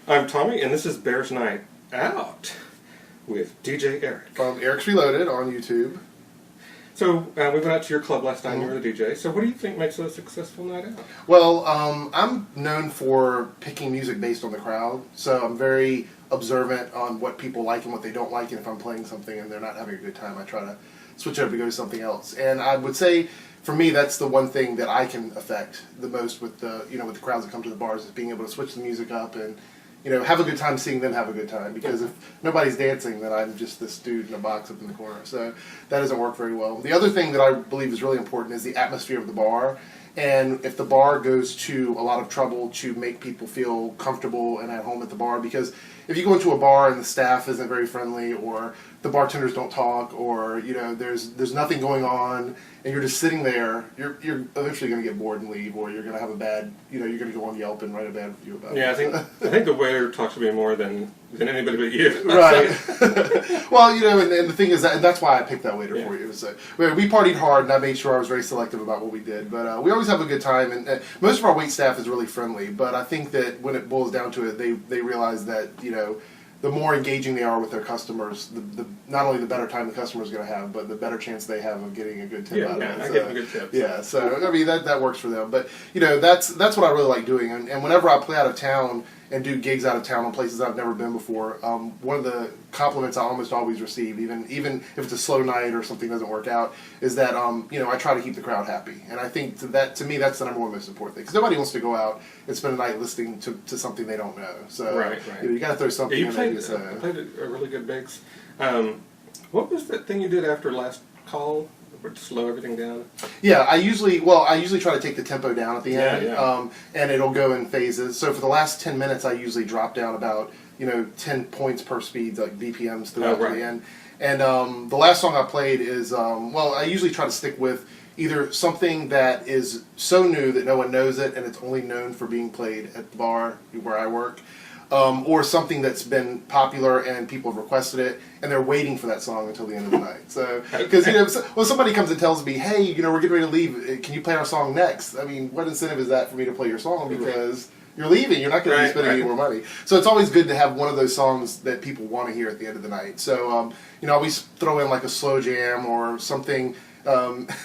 I'm Tommy, and this is Bears Night Out with DJ Airrick. From AirricksReloaded on YouTube. So, we went out to your club last night, and you were the DJ. So what do you think makes a successful night out? Well, I'm known for picking music based on the crowd, so I'm very observant on what people like and what they don't like, and if I'm playing something and they're not having a good time, I try to switch it up to go to something else. And I would say, for me, that's the one thing that I can affect the most with the with the crowds that come to the bars, is being able to switch the music up and have a good time seeing them have a good time. Because if nobody's dancing, then I'm just this dude in a box up in the corner. So that doesn't work very well. The other thing that I believe is really important is the atmosphere of the bar. And if the bar goes to a lot of trouble to make people feel comfortable and at home at the bar, because if you go into a bar and the staff isn't very friendly, or the bartenders don't talk, or there's nothing going on, and you're just sitting there, you're eventually going to get bored and leave, or you're going to have a bad, you're going to go on Yelp and write a bad review about it. Yeah, I think the waiter talks to me more than anybody but you. Right. Well, and the thing is and that's why I picked that waiter for you. So we partied hard, and I made sure I was very selective about what we did. But we always have a good time, and most of our wait staff is really friendly. But I think that when it boils down to it, they realize that the more engaging they are with their customers, the not only the better time the customer is going to have, but the better chance they have of getting a good tip out of it. Yeah, getting a good tip. Yeah, so I mean that works for them. But that's what I really like doing. And whenever I play out of town and do gigs out of town on places I've never been before, one of the compliments I almost always receive, even if it's a slow night or something doesn't work out, is that I try to keep the crowd happy. And I think to me that's the number one most important thing, because nobody wants to go out and spend a night listening to something they don't know. So right. You got to throw something in there. You played a really good mix. What was that thing you did after last call? To slow everything down? Yeah, I usually try to take the tempo down at the end, and it'll go in phases. So for the last 10 minutes, I usually drop down about 10 points per speed, like BPMs throughout the end. And the last song I played is I usually try to stick with either something that is so new that no one knows it and it's only known for being played at the bar where I work. Or something that's been popular and people have requested it, and they're waiting for that song until the end of the night. So, because when somebody comes and tells me, "Hey, we're getting ready to leave. Can you play our song next?" I mean, what incentive is that for me to play your song? Because you're leaving. You're not going to be spending any more money. So it's always good to have one of those songs that people want to hear at the end of the night. So I always throw in like a slow jam or something.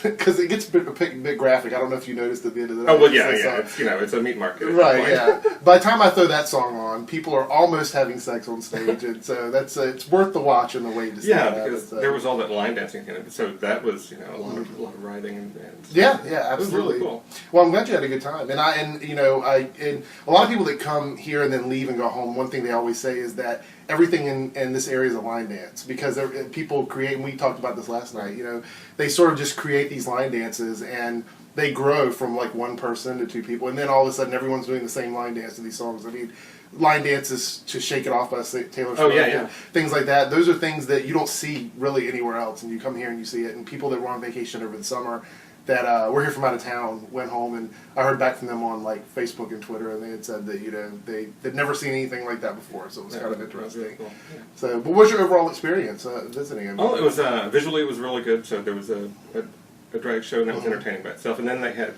Because it gets a bit graphic. I don't know if you noticed at the end of the night. Oh, well, yeah. It's a meat market. Right, yeah. By the time I throw that song on, people are almost having sex on stage, and so that's it's worth the watch and the wait to see that. Yeah, because there was all that line dancing in it, so that was a lot of writhing and yeah, absolutely. It was really cool. Well, I'm glad you had a good time, and a lot of people that come here and then leave and go home, one thing they always say is that everything in this area is a line dance, because people create, and we talked about this last night, they sort of just create these line dances, and they grow from like one person to two people, and then all of a sudden everyone's doing the same line dance to these songs. I mean, line dances to Shake It Off by Taylor Swift, things like that. Those are things that you don't see really anywhere else, and you come here and you see it. And people that were on vacation over the summer that were here from out of town went home, and I heard back from them on like Facebook and Twitter, and they had said that they'd never seen anything like that before, so it was kind of interesting. Really cool. Yeah. So, but what's your overall experience visiting? It was visually it was really good. So there was a drag show, and that was entertaining by itself, and then they had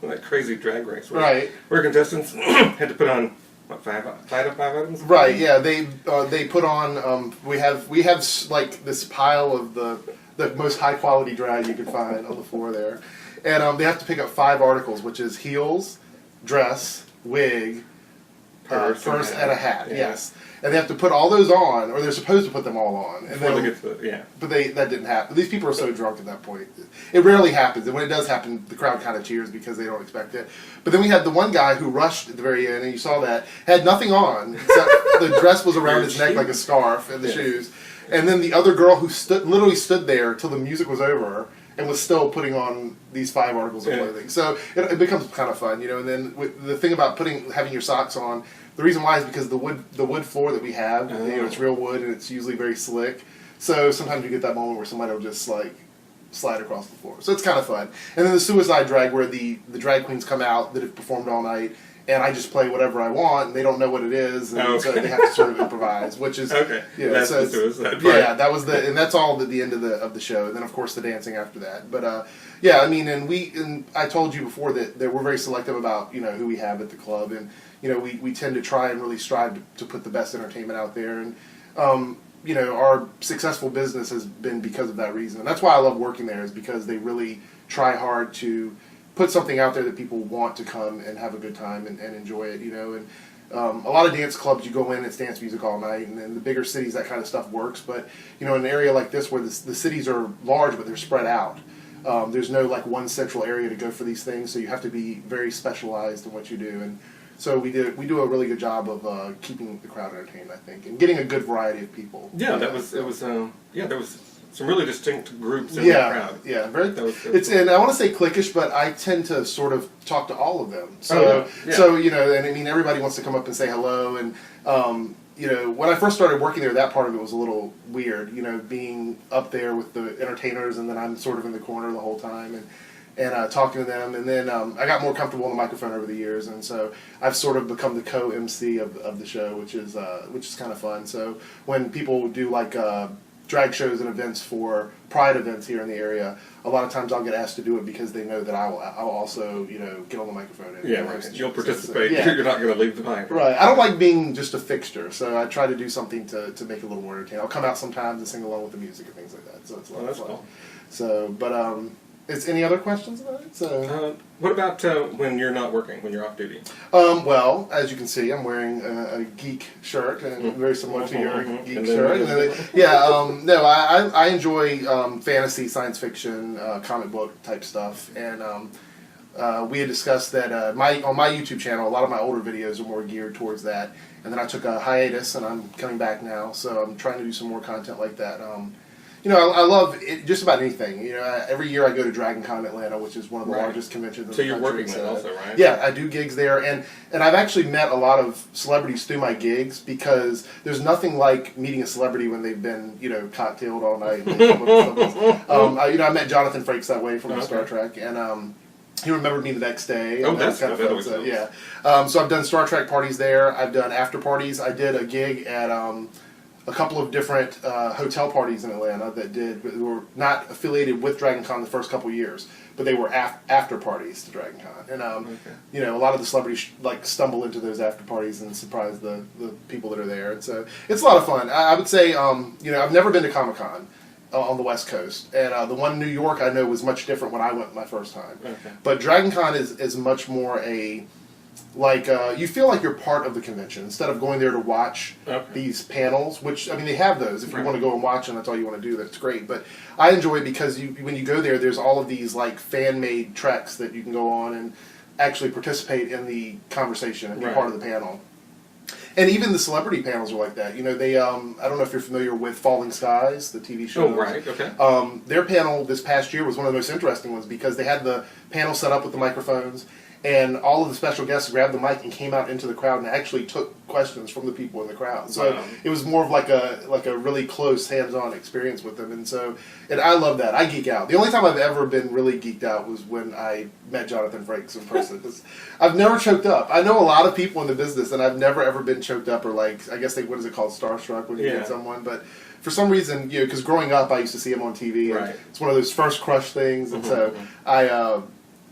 that crazy drag race where contestants had to put on five items. Right. Yeah. They put on. We have like this pile of the most high quality drag you can find on the floor there, and they have to pick up 5 articles, which is heels, dress, wig, purse, and a hat. Yeah. Yes, and they have to put all those on, or they're supposed to put them all on. And but that didn't happen. These people are so drunk at that point. It rarely happens, and when it does happen, the crowd kind of cheers because they don't expect it. But then we had the one guy who rushed at the very end, and you saw that, had nothing on, except the dress was around his neck like a scarf, and the shoes. And then the other girl who literally stood there till the music was over and was still putting on these 5 articles of clothing. So it becomes kind of fun, And then the thing about having your socks on, the reason why is because the wood floor that we have, it's real wood and it's usually very slick. So sometimes you get that moment where somebody will just like slide across the floor. So it's kind of fun. And then the suicide drag, where the drag queens come out that have performed all night, and I just play whatever I want, and they don't know what it is, and so they have to sort of improvise, which is okay. That's so that part. Yeah, that was and that's all at the end of the show, and then of course the dancing after that. But yeah, I mean, and I told you before that we're very selective about who we have at the club, and we tend to try and really strive to put the best entertainment out there, and our successful business has been because of that reason, and that's why I love working there, is because they really try hard to put something out there that people want to come and have a good time and enjoy it, and a lot of dance clubs, you go in, it's dance music all night, and in the bigger cities that kind of stuff works, but in an area like this where the cities are large but they're spread out, there's no like one central area to go for these things, so you have to be very specialized in what you do, and so we do a really good job of keeping the crowd entertained, I think, and getting a good variety of people. Yeah, there was some really distinct groups in the crowd. Yeah, and I want to say cliquish, but I tend to sort of talk to all of them. So and I mean everybody wants to come up and say hello, and when I first started working there, that part of it was a little weird, being up there with the entertainers, and then I'm sort of in the corner the whole time, and talking to them, and then I got more comfortable on the microphone over the years, and so I've sort of become the co-MC of the show, which is kind of fun. So when people do like drag shows and events for Pride events here in the area, a lot of times I'll get asked to do it because they know that I'll also get on the microphone. And right. You'll participate. You're not going to leave behind. Right. I don't like being just a fixture, so I try to do something to make it a little more entertaining. I'll come out sometimes and sing along with the music and things like that. So it's a lot of fun. Cool. So, but is any other questions about it? So, what about when you're not working, when you're off duty? Well, as you can see, I'm wearing a geek shirt, and very similar to your geek shirt. No, I enjoy fantasy, science fiction, comic book type stuff, and we had discussed that on my YouTube channel, a lot of my older videos are more geared towards that, and then I took a hiatus, and I'm coming back now, so I'm trying to do some more content like that. I love it, just about anything. Every year I go to DragonCon Atlanta, which is one of the largest conventions in the country. So you're working there also, right? Yeah, I do gigs there, and I've actually met a lot of celebrities through my gigs, because there's nothing like meeting a celebrity when they've been, cocktailed all night. And they come up with something. I met Jonathan Frakes that way from Star Trek, and he remembered me the next day. Oh, that's kind of fun. So, yeah. So I've done Star Trek parties there. I've done after parties. I did a gig at a couple of different hotel parties in Atlanta that were not affiliated with DragonCon the first couple of years, but they were after parties to DragonCon. And a lot of the celebrities stumble into those after parties and surprise the people that are there. And so it's a lot of fun. I would say I've never been to Comic-Con on the West Coast, and the one in New York I know was much different when I went my first time. Okay. But DragonCon is much more you feel like you're part of the convention instead of going there to watch these panels, which, I mean, they have those. If you want to go and watch them, that's all you want to do, that's great. But I enjoy it because when you go there, there's all of these fan-made treks that you can go on and actually participate in the conversation and be part of the panel. And even the celebrity panels are like that. They I don't know if you're familiar with Falling Skies, the TV show. Oh, right, okay. Their panel this past year was one of the most interesting ones because they had the panel set up with the microphones, and all of the special guests grabbed the mic and came out into the crowd and actually took questions from the people in the crowd. So it was more of like a really close, hands-on experience with them. And I love that. I geek out. The only time I've ever been really geeked out was when I met Jonathan Frakes in person. I've never choked up. I know a lot of people in the business, and I've never ever been choked up or I guess what is it called, starstruck when you get someone. But for some reason, because growing up I used to see him on TV, and it's one of those first crush things, and so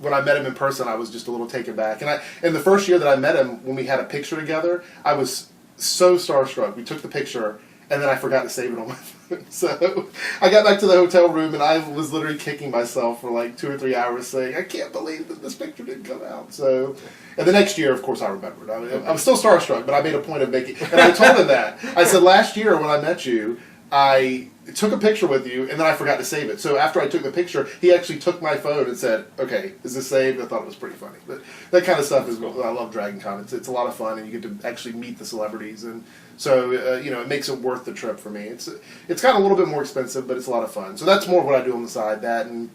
when I met him in person, I was just a little taken back. And the first year that I met him, when we had a picture together, I was so starstruck. We took the picture, and then I forgot to save it on my phone. So I got back to the hotel room, and I was literally kicking myself for 2 or 3 hours, saying, I can't believe that this picture didn't come out. So, and the next year, of course, I remembered. I was still starstruck, but I made a point of making. And I told him that. I said, last year when I met you, I took a picture with you, and then I forgot to save it. So after I took the picture, he actually took my phone and said, okay, is this saved? I thought it was pretty funny. But that kind of stuff is, I love DragonCon. It's a lot of fun, and you get to actually meet the celebrities. And so, it makes it worth the trip for me. It's got a little bit more expensive, but it's a lot of fun. So that's more what I do on the side. That, and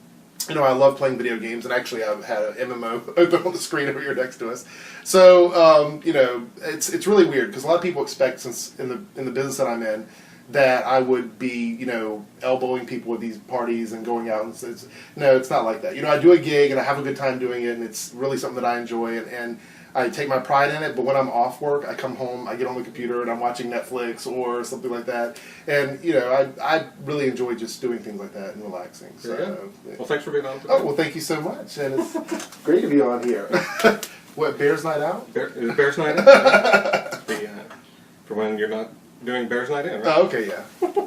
I love playing video games, and actually I've had an MMO open on the screen over here next to us. So, it's really weird, because a lot of people expect, since in the business that I'm in, that I would be, elbowing people at these parties and going out and no, it's not like that. I do a gig and I have a good time doing it, and it's really something that I enjoy, and I take my pride in it. But when I'm off work, I come home, I get on the computer, and I'm watching Netflix or something like that, and I really enjoy just doing things like that and relaxing. So, well, thanks for being on today. Oh, well, thank you so much, and it's great to be on here. What, Bears Night Out? Is it Bears Night Out? For when you're not doing Bears Night In, right? Oh, okay, yeah.